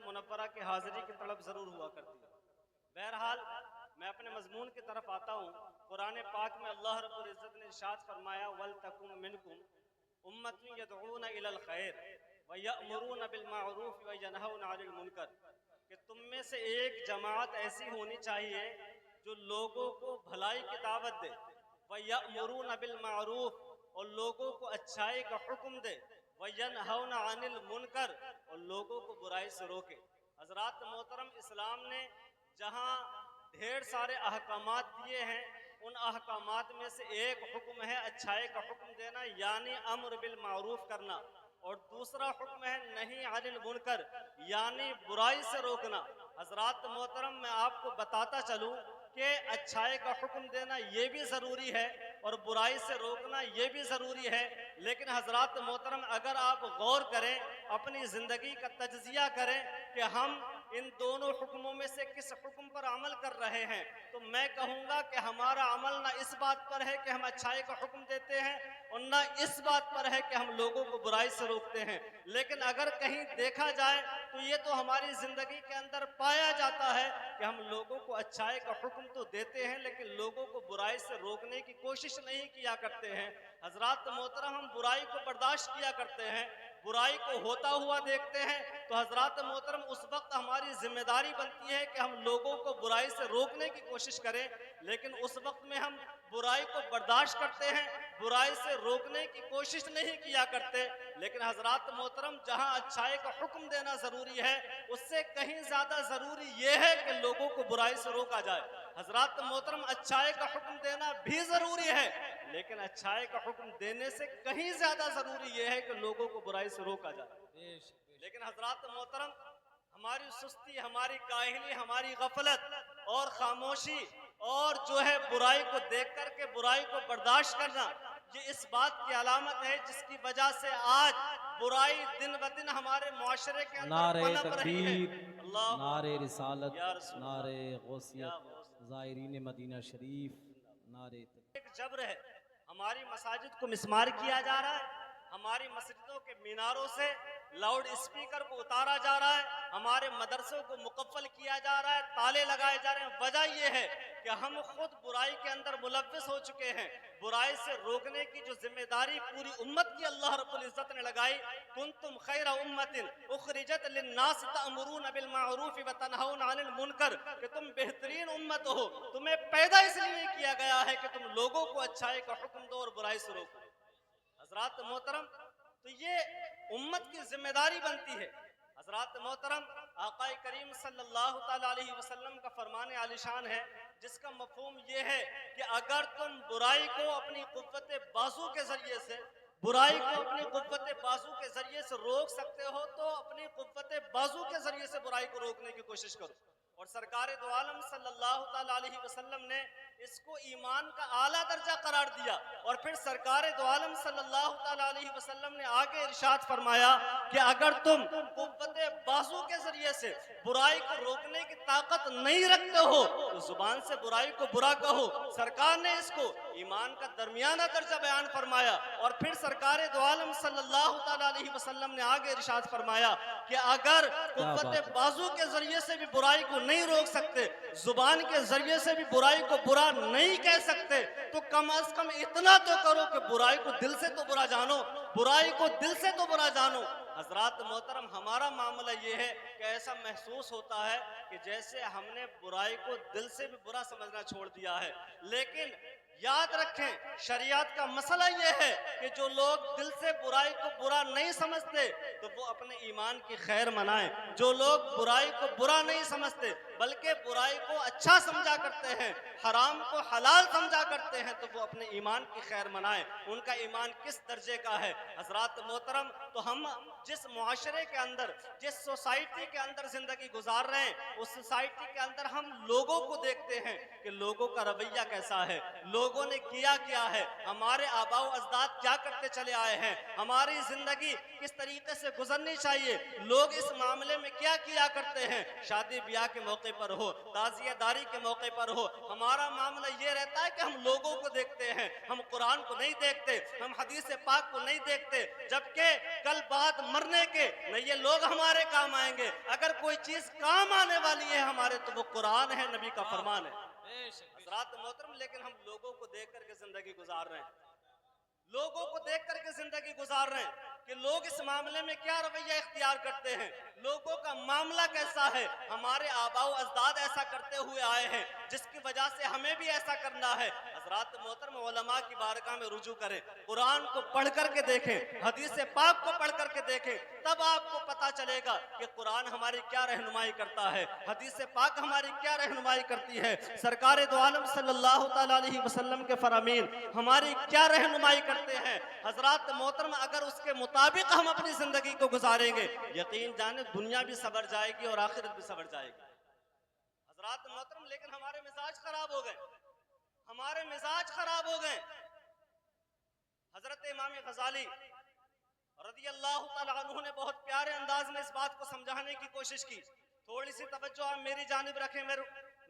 منورہ کی حاضری کی طلب ضرور ہوا کرتی ہے۔ بہرحال میں اپنے مضمون کی طرف آتا ہوں۔ قرآن پاک میں اللہ رب العزت نے ارشاد فرمایا وَلْتَكُن مِّنكُمْ أُمَّةٌ يَدْعُونَ إِلَى الْخَيْرِ وَيَأْمُرُونَ بِالْمَعْرُوفِ وَيَنْهَوْنَ عَنِ الْمُنكَرِ، کہ تم میں سے ایک جماعت ایسی ہونی چاہیے جو لوگوں کو بھلائی کی دعوت دے، وَيَأْمُرُونَ بِالْمَعْرُوفِ، اور لوگوں کو اچھائی کا حکم دے، وَيَنْهَوْنَ عَنِ الْمُنكَرِ، اور لوگوں کو برائی سے روکے۔ حضرات محترم، اسلام نے جہاں ڈھیر سارے احکامات دیے ہیں، ان احکامات میں سے ایک حکم ہے اچھائی کا حکم دینا، یعنی امر بالمعروف کرنا، اور دوسرا حکم ہے نہی عن المنکر، یعنی برائی سے روکنا۔ حضرات محترم، میں آپ کو بتاتا چلوں کہ اچھائی کا حکم دینا یہ بھی ضروری ہے اور برائی سے روکنا یہ بھی ضروری ہے، لیکن حضرات محترم اگر آپ غور کریں، اپنی زندگی کا تجزیہ کریں کہ ہم ان دونوں حکموں میں سے کس حکم پر عمل کر رہے ہیں، تو میں کہوں گا کہ ہمارا عمل نہ اس بات پر ہے کہ ہم اچھائی کا حکم دیتے ہیں اور نہ اس بات پر ہے کہ ہم لوگوں کو برائی سے روکتے ہیں۔ لیکن اگر کہیں دیکھا جائے تو یہ تو ہماری زندگی کے اندر پایا جاتا ہے کہ ہم لوگوں کو اچھائی کا حکم تو دیتے ہیں لیکن لوگوں کو برائی سے روکنے کی کوشش نہیں کیا کرتے ہیں۔ حضرات محترم، ہم برائی کو برداشت کیا کرتے ہیں، برائی کو ہوتا ہوا دیکھتے ہیں، تو حضرات محترم اس وقت ہماری ذمہ داری بنتی ہے کہ ہم لوگوں کو برائی سے روکنے کی کوشش کریں، لیکن اس وقت میں ہم برائی کو برداشت کرتے ہیں، برائی سے روکنے کی کوشش نہیں کیا کرتے۔ لیکن حضرات محترم، جہاں اچھائی کا حکم دینا ضروری ہے، اس سے کہیں زیادہ ضروری یہ ہے کہ لوگوں کو برائی سے روکا جائے۔ حضرات محترم، اچھائی کا حکم دینا بھی ضروری ہے، لیکن اچھائی کا حکم دینے سے کہیں زیادہ ضروری یہ ہے کہ لوگوں کو برائی سے روکا جائے۔ لیکن حضرات محترم، ہماری سستی، ہماری کاہلی، ہماری غفلت اور خاموشی اور جو ہے برائی کو دیکھ کر کے برائی کو برداشت کرنا، یہ اس بات کی علامت ہے جس کی وجہ سے آج برائی دن بدن ہمارے معاشرے کے اندر نعرہ پنپ رہی ہے۔ تکبیر، اللہ نعرہ اکبر، رسالت، یا رسول اللہ، نعرہ یا غوثیت، غوث اللہ۔ زائرین مدینہ شریف، نعرہ تکبیر۔ ایک جبر ہے، ہماری مساجد کو مسمار کیا جا رہا ہے، ہماری مسجدوں کے میناروں سے لاؤڈ اسپیکر کو اتارا جا رہا ہے، ہمارے مدرسوں کو مقفل کیا جا رہا ہے، تالے لگائے جا رہے ہیں۔ وجہ یہ ہے کہ ہم خود برائی کے اندر ملوث ہو چکے ہیں۔ برائی سے روکنے کی جو ذمہ داری پوری امت کی اللہ رب العزت نے لگائی، کنتم خیر امت اخرجت للناس تأمرون بالمعروف وتنہون عن المنکر، کہ تم بہترین امت ہو، تمہیں پیدا اس لیے کیا گیا ہے کہ تم لوگوں کو اچھائی کا حکم دو اور برائی سے روکو۔ حضرات محترم، تو یہ امت کی ذمہ داری بنتی ہے۔ حضرات محترم، آقا کریم صلی اللہ تعالیٰ علیہ وسلم کا فرمان عالی شان ہے جس کا مفہوم یہ ہے کہ اگر تم برائی کو اپنی قوت بازو کے ذریعے سے روک سکتے ہو تو اپنی قوت بازو کے ذریعے سے برائی کو روکنے کی کوشش کرو۔ اور سرکار دو عالم صلی اللہ تعالیٰ علیہ وسلم نے اس کو ایمان کا اعلیٰ درجہ قرار دیا، اور پھر سرکار دو عالم صلی اللہ تعالیٰ علیہ وسلم نے آگے ارشاد فرمایا کہ اگر تم قوت بازو کے ذریعے سے برائی کو روکنے کی طاقت نہیں رکھتے ہو تو زبان سے برائی کو برا کہو۔ سرکار نے اس کو ایمان کا درمیانہ درجہ بیان فرمایا، اور پھر سرکار دو عالم صلی اللہ تعالیٰ علیہ وسلم نے آگے ارشاد فرمایا کہ اگر قوت بازو کے ذریعے سے بھی برائی کو نہیں روک سکتے، زبان کے ذریعے سے بھی برائی کو برا نہیں کہہ سکتے، تو کم از کم اتنا تو کرو کہ برائی کو دل سے تو برا جانو، برائی کو دل سے تو برا جانو۔ حضرات محترم، ہمارا معاملہ یہ ہے کہ ایسا محسوس ہوتا ہے کہ جیسے ہم نے برائی کو دل سے بھی برا سمجھنا چھوڑ دیا ہے۔ لیکن یاد رکھیں، شریعت کا مسئلہ یہ ہے کہ جو لوگ دل سے برائی کو برا نہیں سمجھتے تو وہ اپنے ایمان کی خیر منائیں، جو لوگ برائی کو برا نہیں سمجھتے بلکہ برائی کو اچھا سمجھا کرتے ہیں، حرام کو حلال سمجھا کرتے ہیں، تو وہ اپنے ایمان کی خیر منائیں۔ ان کا ایمان کس درجے کا ہے؟ حضرات محترم، تو ہم جس معاشرے کے اندر، جس سوسائٹی کے اندر زندگی گزار رہے ہیں، اس سوسائٹی کے اندر ہم لوگوں کو دیکھتے ہیں کہ لوگوں کا رویہ کیسا ہے، لوگوں نے کیا ہے، ہمارے آباء و اجداد کیا کرتے چلے آئے ہیں، ہماری زندگی کس طریقے سے گزرنی چاہیے، لوگ اس معاملے میں کیا کیا کرتے ہیں۔ شادی بیاہ کے موقع موقع پر ہو, تعزیہ داری کے موقع پر ہو, ہمارا معاملہ یہ رہتا ہے کہ ہم لوگوں کو دیکھتے ہیں, ہم قرآن کو نہیں دیکھتے, ہم حدیث پاک کو نہیں دیکھتے, جبکہ کل بعد مرنے کے نہ یہ لوگ ہمارے کام آئیں گے. اگر کوئی چیز کام آنے والی ہے ہمارے تو وہ قرآن ہے, نبی کا فرمان ہے. حضرات محترم, لیکن ہم لوگوں کو دیکھ کر کے زندگی گزار رہے ہیں, لوگوں کو دیکھ کر کے زندگی گزار رہے ہیں کہ لوگ اس معاملے میں کیا رویہ اختیار کرتے ہیں, لوگوں کا معاملہ کیسا ہے. ہمارے آباء و اجداد ایسا کرتے ہوئے آئے ہیں جس کی وجہ سے ہمیں بھی ایسا کرنا ہے. حضرات محترم, علماء کی بارگاہ میں رجوع کریں, قرآن کو پڑھ کر کے دیکھیں, حدیث پاک کو پڑھ کر کے دیکھیں, تب آپ کو پتا چلے گا کہ قرآن ہماری کیا رہنمائی کرتا ہے, حدیث پاک ہماری کیا رہنمائی کرتی ہے, سرکار دو عالم صلی اللہ تعالیٰ علیہ وسلم کے فرامین ہماری کیا رہنمائی کرتے ہیں. حضرات محترم, اگر اس کے مطابق ہم اپنی زندگی کو گزاریں گے, یقین جانیں دنیا بھی سنور جائے گی اور آخرت بھی سنور جائے گی. حضرات محترم, لیکن ہمارے مزاج خراب ہو گئے, ہمارے مزاج خراب ہو گئے. حضرت امام غزالی رضی اللہ تعالیٰ عنہ نے بہت پیارے انداز میں اس بات کو سمجھانے کی کوشش کی. تھوڑی سی توجہ آپ میری جانب رکھیں, میں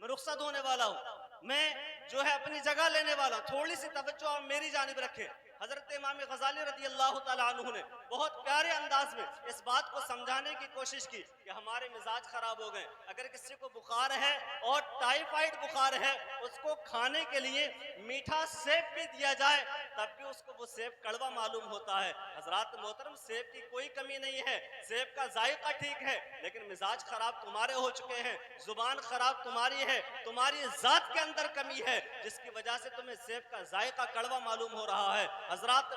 رخصت ہونے والا ہوں, میں جو ہے اپنی جگہ لینے والا ہوں, تھوڑی سی توجہ آپ میری جانب رکھیں. حضرت امام غزالی رضی اللہ تعالیٰ عنہ نے بہت پیارے انداز میں اس بات کو سمجھانے کی کوشش کی کہ ہمارے مزاج خراب ہو گئے. اگر کسی کو بخار ہے اور ٹائیفائڈ بخار ہے, اس کو کھانے کے لیے میٹھا سیب بھی دیا جائے تب بھی اس کو وہ سیب کڑوا معلوم ہوتا ہے. حضرات محترم, سیب کی کوئی کمی نہیں ہے, سیب کا ذائقہ ٹھیک ہے, لیکن مزاج خراب تمہارے ہو چکے ہیں, زبان خراب تمہاری ہے, تمہاری ذات کے اندر کمی ہے جس کی وجہ سے تمہیں سیب کا ذائقہ کڑوا معلوم ہو رہا ہے. حضرات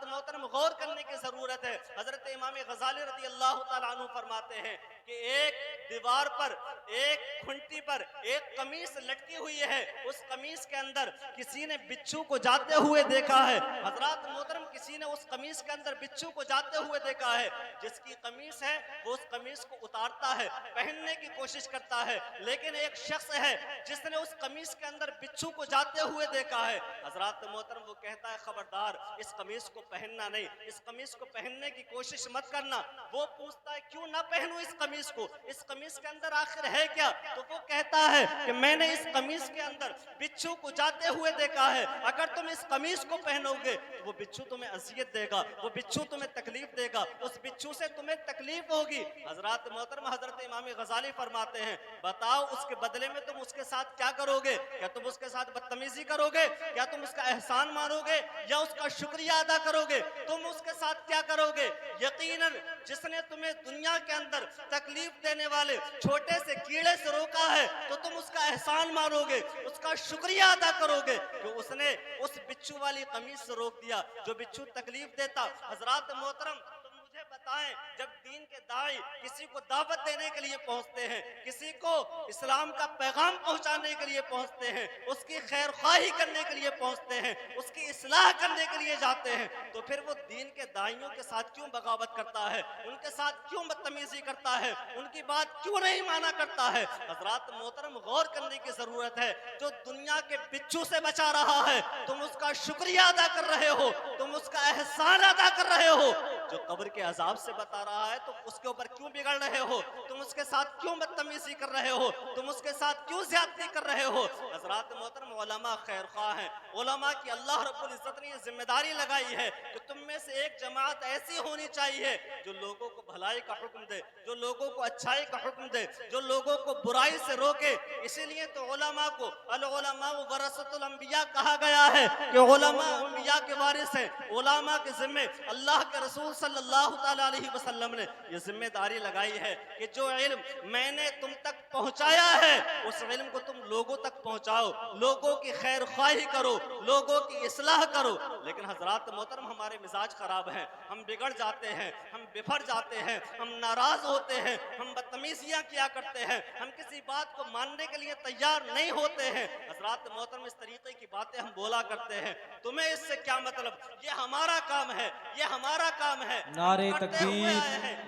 محترم غور کرنے کی ضرورت ہے. حضرت امام غزالی رضی اللہ تعالیٰ عنہ فرماتے ہیں کہ ایک دیوار پر, ایک کھنٹی پر ایک قمیص لٹکی ہوئی ہے, اس قمیص کے اندر کسی نے بچھو کو جاتے ہوئے دیکھا ہے. حضرات محترم, کسی نے اس قمیص کے اندر بچھو کو جاتے ہوئے دیکھا ہے. جس کی قمیص ہے وہ اس قمیص کو اتارتا ہے, پہننے کی کوشش کرتا ہے, لیکن ایک شخص ہے جس نے اس قمیص کے اندر بچھو کو جاتے ہوئے دیکھا ہے. حضرات محترم, وہ کہتا ہے خبردار, اس قمیص کو پہننا نہیں, اس قمیص کو پہننے کی کوشش مت کرنا. وہ پوچھتا ہے کیوں نہ پہنوں اس قمیص کو, اس قمیص کے اندر آخر ہے کیا؟ تو وہ کہتا ہے کہ میں نے اس قمیص کے اندر بچھو کو جاتے ہوئے دیکھا ہے, اگر تم اس قمیص کو پہنو گے وہ بچھو تمہیں اذیت دے گا, وہ بچھو تمہیں تکلیف دے گا, اس بچھو سے تمہیں تکلیف ہوگی. حضرات محترم, حضرت امام غزالی فرماتے ہیں بتاؤ اس کے بدلے میں تم اس کے ساتھ کیا کرو گے؟ کیا تم اس کے ساتھ بدتمیزی کرو گے؟ کیا تم اس کا احسان مانو گے یا اس کا شکریہ ادا کرو گے؟ تم اس کے ساتھ کیا کرو گے؟ یقیناً جس نے تمہیں دنیا کے اندر تکلیف دینے والے چھوٹے سے کیڑے سے روکا ہے تو تم اس کا احسان مانو گے, اس کا شکریہ ادا کرو گے کہ اس نے اس بچھو والی قمیص سے روک دیا جو بچھو تکلیف دیتا. حضرات محترم, مجھے بتائیں, جب دین کے داعی کسی کو دعوت دینے کے لیے پہنچتے ہیں, کسی کو اسلام کا پیغام پہنچانے کے لیے پہنچتے ہیں, اس کی خیر خواہی کرنے کے لیے پہنچتے ہیں, اس کی اصلاح کرنے کے لیے جاتے ہیں, تو پھر وہ دین کے داعیوں کے ساتھ کیوں بغاوت کرتا ہے, ان کے ساتھ کیوں بدتمیزی کرتا ہے, ان کی بات کیوں نہیں مانا کرتا ہے؟ حضرات محترم, غور کرنے کی ضرورت ہے. جو دنیا کے بچھو سے بچا رہا ہے تم اس کا شکریہ ادا کر رہے ہو, تم اس کا احسان ادا کر رہے ہو. جو قبر کے عذاب سے بتا رہا ہے تم اس کے اوپر کیوں بگڑ رہے ہو, تم اس کے ساتھ کیوں بدتمیزی کر رہے ہو, تم اس کے ساتھ کیوں زیادتی کر رہے ہو؟ حضرات محترم, علماء خیر خواہ ہیں, علماء کی اللہ رب العزت نے یہ ذمہ داری لگائی ہے کہ تم میں سے ایک جماعت ایسی ہونی چاہیے جو لوگوں کو بھلائی کا حکم دے, جو لوگوں کو اچھائی کا حکم دے, جو لوگوں کو برائی سے روکے. اسی لیے تو علماء کو العلماء ورثۃ الانبیاء کہا گیا ہے کہ علماء انبیاء کے وارث ہیں. علماء کے ذمے اللہ کے رسول صلی اللہ تعالیٰ علیہ وسلم نے یہ ذمہ داری لگائی ہے کہ جو علم میں نے تم تک پہنچایا ہے اس علم کو تم لوگوں تک پہنچاؤ, لوگوں کی خیر خواہی کرو, لوگوں کی اصلاح کرو. لیکن حضرات محترم, ہمارے مزاج خراب ہیں, ہم بگڑ جاتے ہیں, ہم بفر جاتے ہیں, ہم ناراض ہوتے ہیں, ہم بدتمیزیاں کیا کرتے ہیں, ہم کسی بات کو ماننے کے لیے تیار نہیں ہوتے ہیں. حضرات محترم, اس طریقے کی باتیں ہم بولا کرتے ہیں, تمہیں اس سے کیا مطلب, یہ ہمارا کام ہے, یہ ہمارا کام ہے. نعرے تکبیر,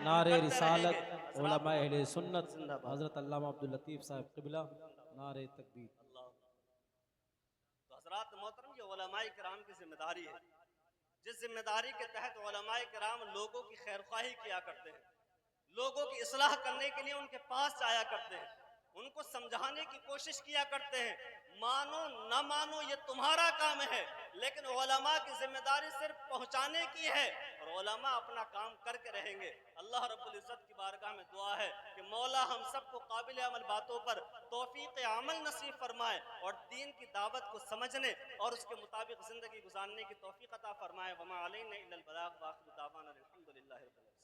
نعرے رسالت, علماء اہل سنت, حضرت علامہ عبداللطیف صاحب قبلہ, نعرے تکبیر. تو حضرات محترم, یہ علماء کرام کی ذمہ داری ہے, جس ذمہ داری کے تحت علماء کرام لوگوں کی خیر خواہی کیا کرتے ہیں, لوگوں کی اصلاح کرنے کے لیے ان کے پاس جایا کرتے ہیں. ان کو سمجھانے کی کوشش کیا کرتے ہیں، مانو نہ مانو یہ تمہارا کام ہے، لیکن علماء کی ذمہ داری صرف پہنچانے کی ہے، اور علماء اپنا کام کر کے رہیں گے۔ اللہ رب العزت کی بارگاہ میں دعا ہے کہ مولا ہم سب کو قابل عمل باتوں پر توفیق عمل نصیب فرمائے، اور دین کی دعوت کو سمجھنے اور اس کے مطابق زندگی گزارنے کی توفیق عطا فرمائے۔ وما علینا الا البلاغ، وآخر دعوانا الحمدللہ رب العالمین۔